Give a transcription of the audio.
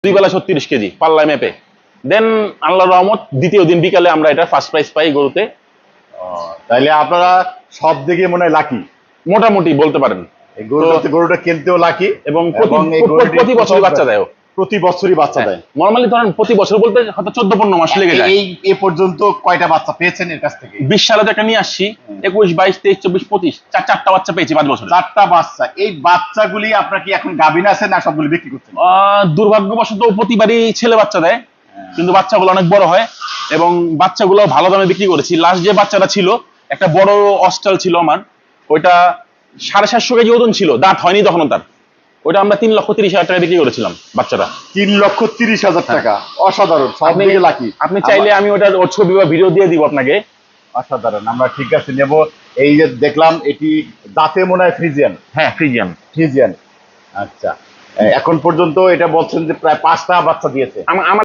2 বেলা 36 KG পাল্লায় মেপে। দেন আল্লাহর রহমত দ্বিতীয় দিন বিকালে আমরা এটা ফার্স্ট প্রাইজ পাই গরুতে। তাইলে আপনারা সব দিকে মনে হয় লাকি, মোটামুটি বলতে পারেন। এই গরুটা কিনতেও লাকি এবং এই গরুটি প্রতি বছরই বাচ্চা দেয়। প্রতি বছরই বাচ্চা দেয়। নরমালি ধরেন প্রতি বছর বলতে হয়তো 14-15 মাস লেগে যায়। এই পর্যন্ত কয়টা বাচ্চা পেয়েছেন এর কাছ থেকে? 20 সালে তো একটা নিয়ে আসছি, 21, 22, 23, 24, 25 চারটা বাচ্চা পেয়েছি 5 বছরে। 4টা বাচ্চা। এই বাচ্চাগুলি আপনার কি এখন গাভিন আছে না সবগুলি বিক্রি করছেন? দুর্ভাগ্যবশত প্রতিবারই ছেলে বাচ্চা দেয়, কিন্তু বাচ্চাগুলো অনেক বড় হয় এবং বাচ্চাগুলো ভালো দামে বিক্রি করেছি। লাস্ট যে বাচ্চাটা ছিল একটা বড় অস্ট্রাল ছিল আমার, ওইটা 750 কেজি ওজন ছিল, দাঁত হয়নি তখন তার। ওইটা আমরা 3,30,000 টাকা বিক্রি করেছিলাম বাচ্চাটা। 3,30,000 টাকা। অসাধারণ, সব দিকে লাকি। আপনি চাইলে আমি ওটার ছবি বা ভিডিও দিয়ে দিব আপনাকে। অসাধারণ, আমরা ঠিক আছে নেব। এই যে দেখলাম এটি দাঁতে মনে হয় ফ্রিজিয়ান। হ্যাঁ, ফ্রিজিয়ান। আচ্ছা, এখন পর্যন্ত এটা বলছেন যে প্রায় 5টা বাচ্চা দিয়েছে। আমার